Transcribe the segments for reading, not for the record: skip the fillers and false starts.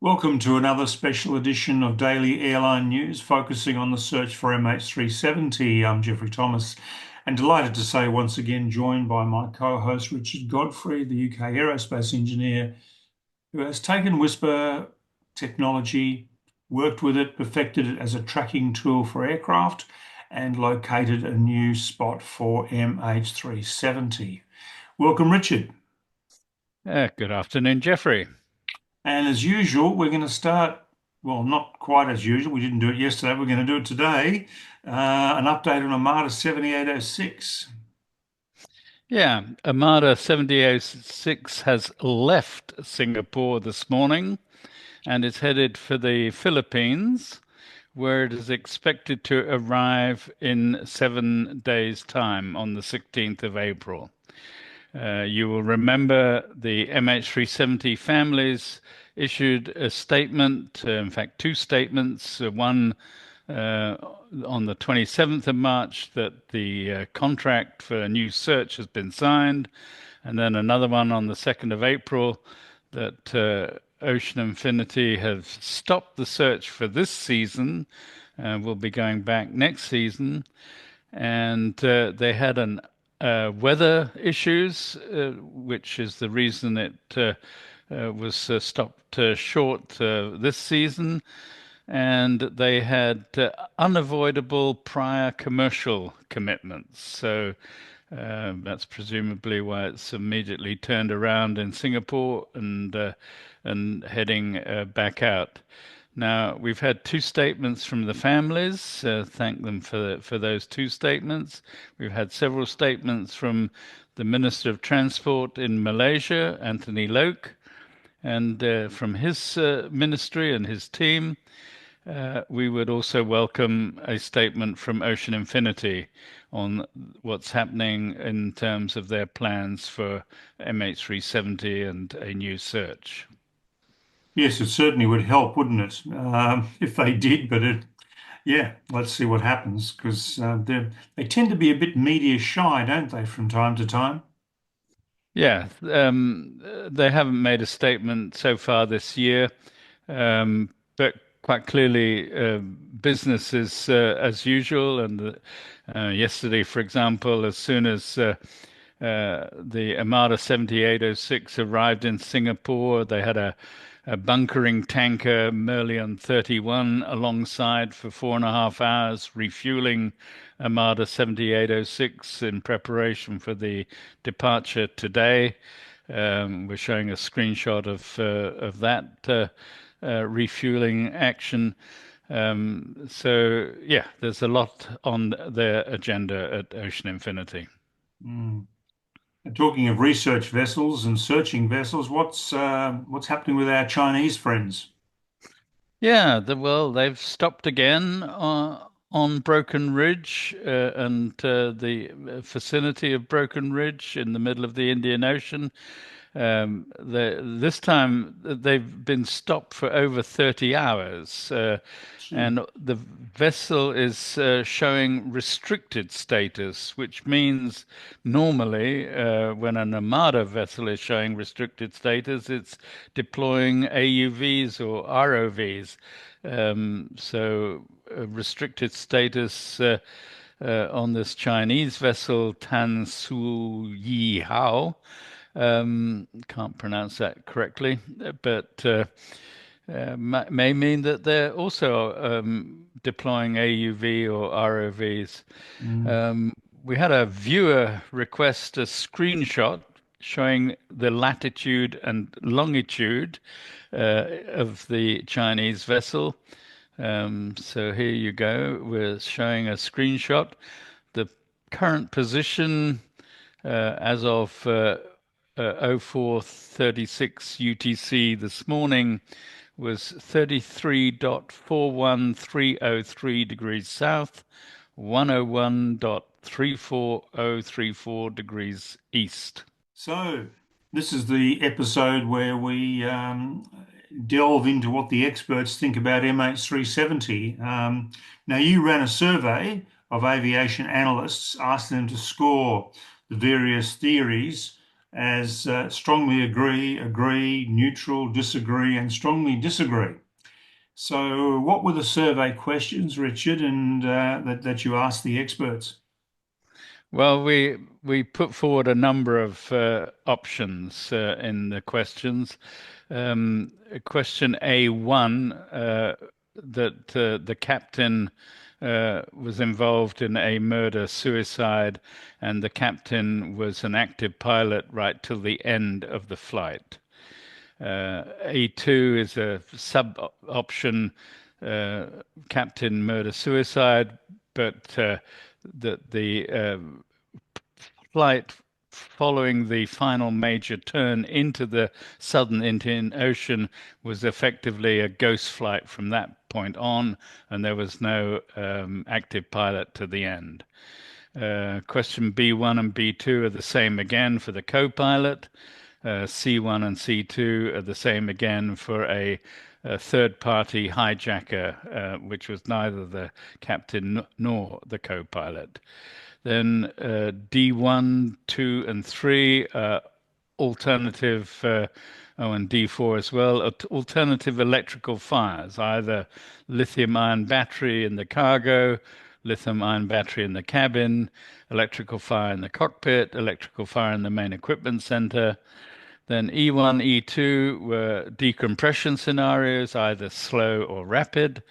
Welcome to another special edition of Daily Airline News, focusing on the search for MH370. I'm Jeffrey Thomas, and delighted to say once again, joined by my co-host Richard Godfrey, the UK aerospace engineer, who has taken Whisper technology, worked with it, perfected it as a tracking tool for aircraft, and located a new spot for MH370. Welcome, Richard. Good afternoon, Jeffrey. And as usual, we're going to start, well, not quite as usual. We didn't do it yesterday. We're going to do it today. An update on Armada 7806. Yeah, Armada 7006 has left Singapore this morning and is headed for the Philippines, where it is expected to arrive in 7 days' time on the 16th of April. You will remember the MH370 families issued a statement, in fact, two statements, one uh, on the 27th of March that the contract for a new search has been signed, and then another one on the 2nd of April that Ocean Infinity have stopped the search for this season. We'll be going back next season, and they had an weather issues, which is the reason it was stopped short this season, and they had unavoidable prior commercial commitments. So that's presumably why it's immediately turned around in Singapore and heading back out. Now, we've had two statements from the families. Thank them for those two statements. We've had several statements from the Minister of Transport in Malaysia, Anthony Loke, and from his ministry and his team. We would also welcome a statement from Ocean Infinity on what's happening in terms of their plans for MH370 and a new search. Yes, it certainly would help, wouldn't it? If they did, yeah, let's see what happens because they tend to be a bit media shy, don't they, from time to time? Yeah, they haven't made a statement so far this year, but quite clearly, business is as usual. And yesterday, for example, as soon as the Armada 7806 arrived in Singapore, they had a bunkering tanker, Merlion 31, alongside for 4.5 hours, refueling Armada 7806 in preparation for the departure today. We're showing a screenshot of that refueling action. So yeah, there's a lot on their agenda at Ocean Infinity. Mm. Talking of research vessels and searching vessels, what's happening with our Chinese friends? Yeah, well, they've stopped again on Broken Ridge and the vicinity of Broken Ridge in the middle of the Indian Ocean. This time they've been stopped for over 30 hours, Gee. and the vessel is showing restricted status, which means normally when an Armada vessel is showing restricted status, it's deploying AUVs or ROVs. So restricted status on this Chinese vessel, Tan Su Yi Hao. Can't pronounce that correctly, but may mean that they're also deploying AUV or ROVs. Mm. Um, we had a viewer request a screenshot showing the latitude and longitude of the Chinese vessel. So here you go. We're showing a screenshot. The current position as of 0436 UTC this morning was 33.41303 degrees south, 101.34034 degrees east. So, this is the episode where we delve into what the experts think about MH370. Now, you ran a survey of aviation analysts, asking them to score the various theories as strongly agree, agree, neutral, disagree, and strongly disagree. So, what were the survey questions, Richard, and that you asked the experts? Well, we put forward a number of options in the questions. Question A1, that the captain was involved in a murder suicide, and the captain was an active pilot right till the end of the flight. A2 is a sub option, uh, captain murder suicide, but the flight following the final major turn into the southern Indian Ocean was effectively a ghost flight from that point on, and there was no active pilot to the end. Question B1 and B2 are the same again for the co-pilot. C1 and C2 are the same again for a third-party hijacker, which was neither the captain nor the co-pilot. Then D1, 2, and 3 alternative, oh, and D4 as well, alternative electrical fires, either lithium ion battery in the cargo, lithium ion battery in the cabin, electrical fire in the cockpit, electrical fire in the main equipment center. Then E1, E2 were decompression scenarios, either slow or rapid.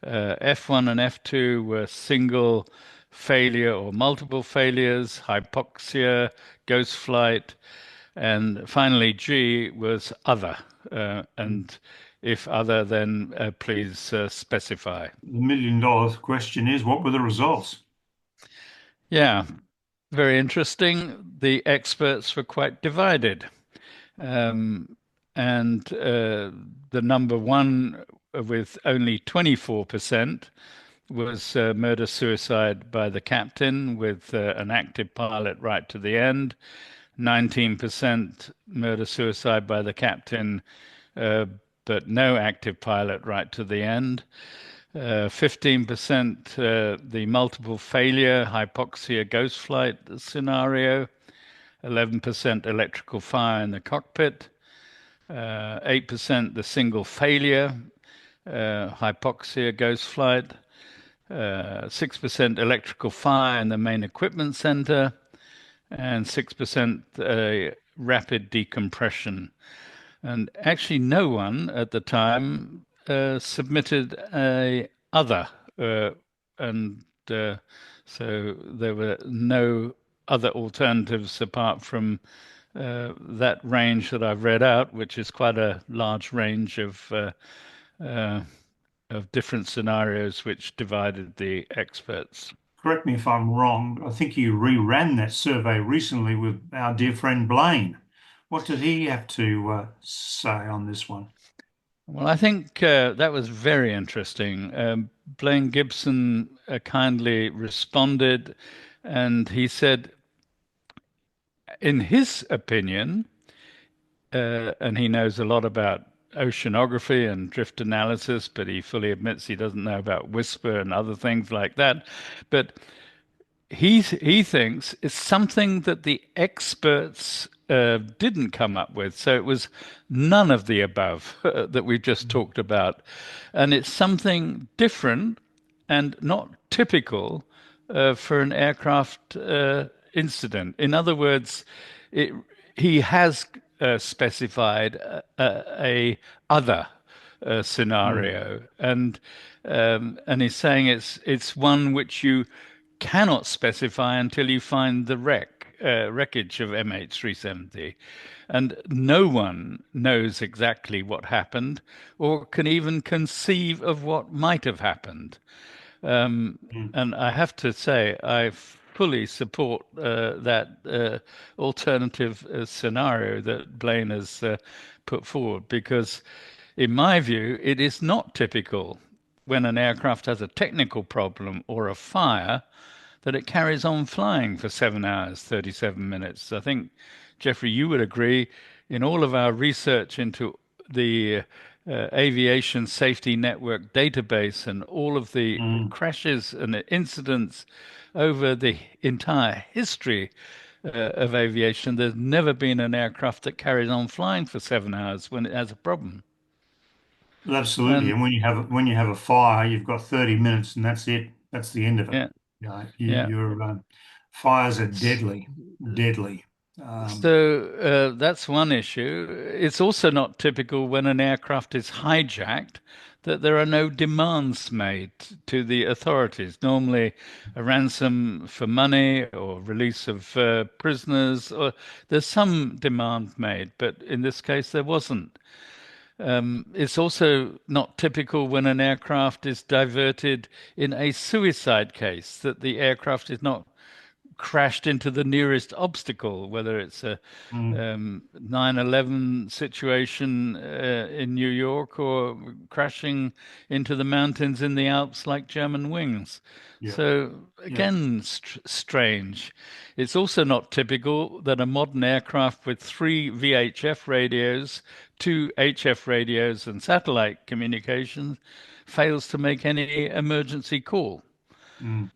F1 and F2 were single failure or multiple failures, hypoxia, ghost flight. And finally, G was other. And if other, then please specify. The million-dollar question is, what were the results? Yeah, very interesting. The experts were quite divided. Um, and the number one, with only 24%, was murder suicide by the captain with an active pilot right to the end. 19% murder suicide by the captain, uh, but no active pilot right to the end. 15% the multiple failure, hypoxia, ghost flight scenario. 11% electrical fire in the cockpit. 8% the single failure, hypoxia, ghost flight. 6% electrical fire in the main equipment center, and 6% rapid decompression. And actually, no one at the time submitted a other, and so there were no other alternatives apart from that range that I've read out, which is quite a large range uh, of different scenarios which divided the experts. Correct me if I'm wrong, but I think you reran that survey recently with our dear friend Blaine. What did he have to say on this one? Well, I think that was very interesting. Blaine Gibson kindly responded, and he said, in his opinion, and he knows a lot about oceanography and drift analysis, but he fully admits he doesn't know about whisper and other things like that. But he thinks it's something that the experts didn't come up with. So it was none of the above that we just talked about, and it's something different and not typical for an aircraft incident. In other words, it, he has specified a other Mm. scenario, and he's saying it's one which you cannot specify until you find the wreckage of MH370. And no one knows exactly what happened or can even conceive of what might have happened. Um, Mm. and I have to say, I fully support that alternative scenario that Blaine has put forward because, in my view, it is not typical when an aircraft has a technical problem or a fire that it carries on flying for 7 hours, 37 minutes. I think, Jeffrey, you would agree in all of our research into the aviation safety network database and all of the Mm. crashes and the incidents over the entire history. of aviation. There's never been an aircraft that carries on flying for 7 hours when it has a problem. Well, absolutely. And And when you have a fire, you've got 30 minutes, and that's it. That's the end of it. yeah, You know, yeah. your fires are S- deadly, deadly. Um, So that's one issue. It's also not typical when an aircraft is hijacked that there are no demands made to the authorities. Normally, a ransom for money or release of prisoners, or there's some demand made, but in this case, there wasn't. It's also not typical when an aircraft is diverted in a suicide case, that the aircraft is not crashed into the nearest obstacle, whether it's a mm, 9/11 situation in New York or crashing into the mountains in the Alps like German wings. yeah, So yeah. again, strange. It's also not typical that a modern aircraft with three VHF radios, two HF radios, and satellite communications fails to make any emergency call. Mm,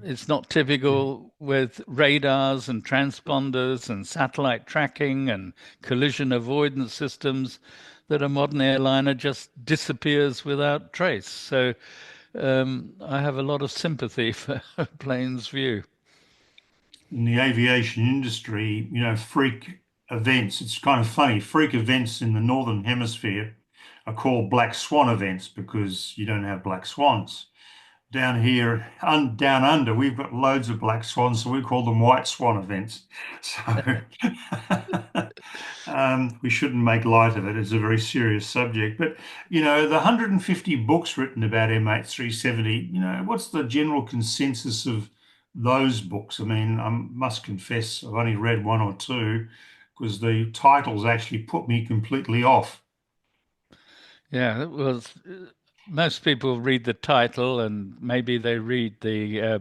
It's not yeah. typical with radars and transponders and satellite tracking and collision avoidance systems that a modern airliner just disappears without trace. So I have a lot of sympathy for Plane's view. In the aviation industry, freak events, it's kind of funny. Freak events in the Northern Hemisphere are called black swan events because you don't have black swans. Down here, down under, we've got loads of black swans, so we call them white swan events. So we shouldn't make light of it. It's a very serious subject. But, the 150 books written about MH370, what's the general consensus of those books? I mean, I must confess, I've only read one or two because the titles actually put me completely off. Yeah, well, most people read the title and maybe they read the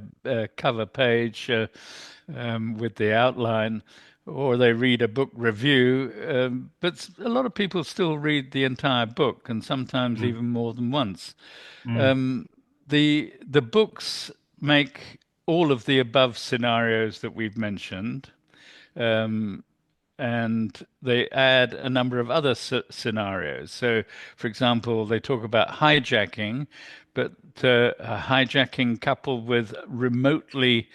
cover page with the outline, or they read a book review. But a lot of people still read the entire book, and sometimes Mm, even more than once. mm, Um, the books make all of the above scenarios that we've mentioned. Um, and they add a number of other scenarios. So, for example, they talk about hijacking, but hijacking coupled with remotely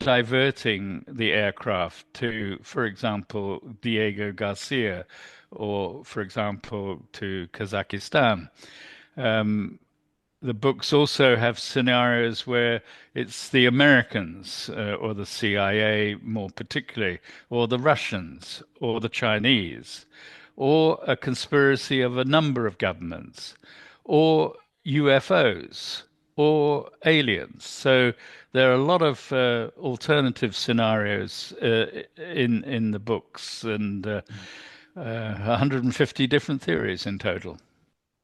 diverting the aircraft to, for example, Diego Garcia, or, for example, to Kazakhstan. The books also have scenarios where it's the Americans or the CIA more particularly, or the Russians or the Chinese, or a conspiracy of a number of governments, or UFOs, or aliens. So there are a lot of alternative scenarios in the books, and 150 different theories in total.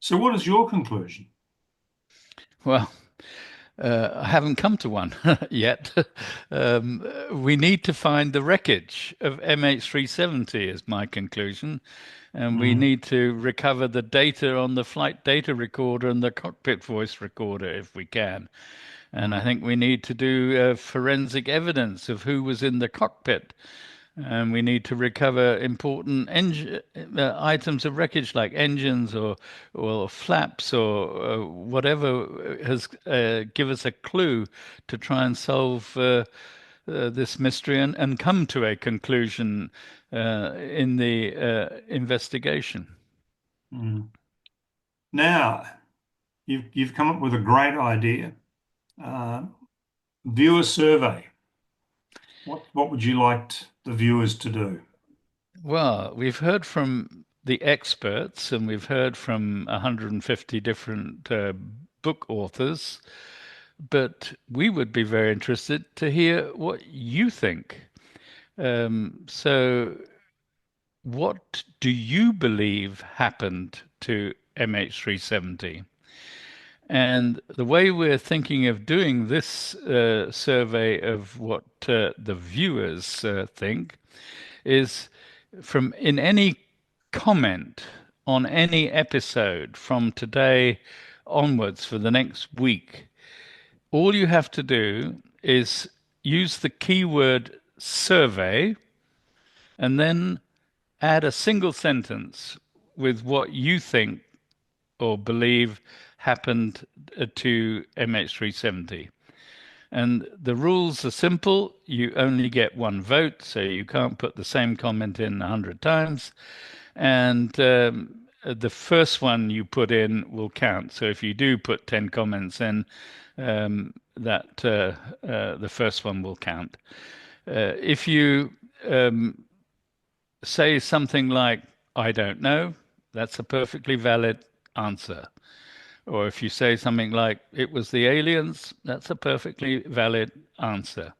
So, what is your conclusion? Well, I haven't come to one yet. We need to find the wreckage of MH370, is my conclusion. And we Mm, need to recover the data on the flight data recorder and the cockpit voice recorder if we can. And I mm, think we need to do forensic evidence of who was in the cockpit. And we need to recover important items of wreckage like engines or flaps or whatever has give us a clue to try and solve this mystery and come to a conclusion in the investigation. mm. Now, you've come up with a great idea. Uh, Viewer survey. What would you like the viewers to do? Well, we've heard from the experts and we've heard from 150 different book authors, but we would be very interested to hear what you think. So, what do you believe happened to MH370? And the way we're thinking of doing this survey of what the viewers think is from in any comment on any episode from today onwards for the next week, all you have to do is use the keyword survey, and then add a single sentence with what you think or believe happened to MH370. And the rules are simple. You only get one vote, so you can't put the same comment in 100 times. And the first one you put in will count. So if you do put 10 comments in, that the first one will count. If you say something like, I don't know, that's a perfectly valid answer. Or if you say something like, it was the aliens, that's a perfectly valid answer.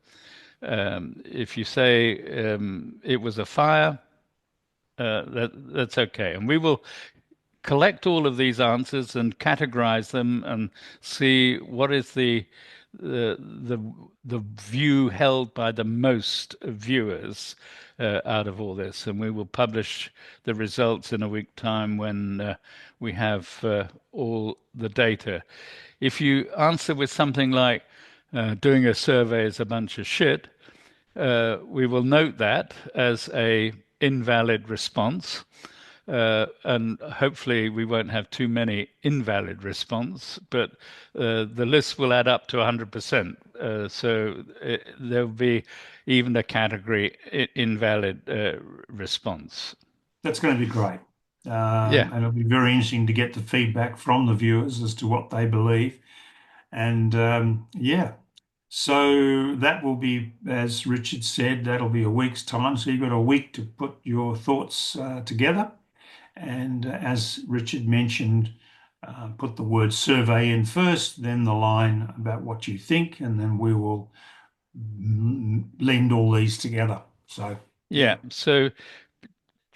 If you say it was a fire, that's okay. And we will collect all of these answers and categorize them and see what is the the view held by the most viewers out of all this, and we will publish the results in a week time when we have all the data. If you answer with something like doing a survey is a bunch of shit, we will note that as a invalid response. And hopefully we won't have too many invalid response, but the list will add up to 100%. There'll be even a category invalid response. That's going to be great. Yeah, And it'll be very interesting to get the feedback from the viewers as to what they believe. And yeah, so that will be, as Richard said, that'll be a week's time. So you've got a week to put your thoughts together. And as Richard mentioned, put the word survey in first, then the line about what you think, and then we will blend all these together. So, yeah. yeah. So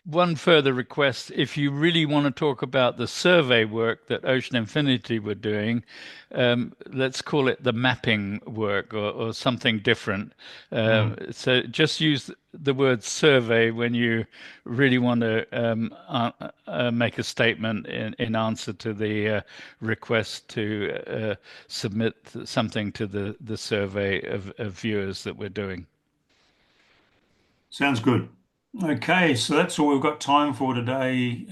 one further request, if you really want to talk about the survey work that Ocean Infinity were doing, let's call it the mapping work or something different. Mm. So just use the word survey when you really want to make a statement in answer to the request to submit something to the survey of viewers that we're doing. Sounds good. Okay, so that's all we've got time for today,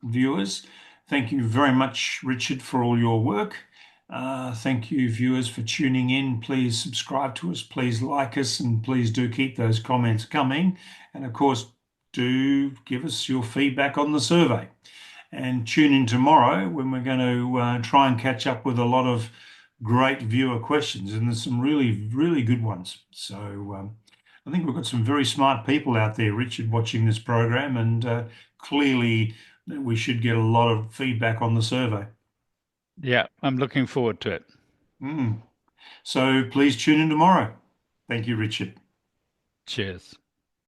viewers. Thank you very much, Richard, for all your work. Thank you, viewers, for tuning in. Please subscribe to us, please like us, and please do keep those comments coming. And of course, do give us your feedback on the survey. And tune in tomorrow when we're going to try and catch up with a lot of great viewer questions. And there's some really, really good ones. So, I think we've got some very smart people out there, Richard, watching this program, and clearly we should get a lot of feedback on the survey. Yeah, I'm looking forward to it. Mm. So please tune in tomorrow. Thank you, Richard. Cheers.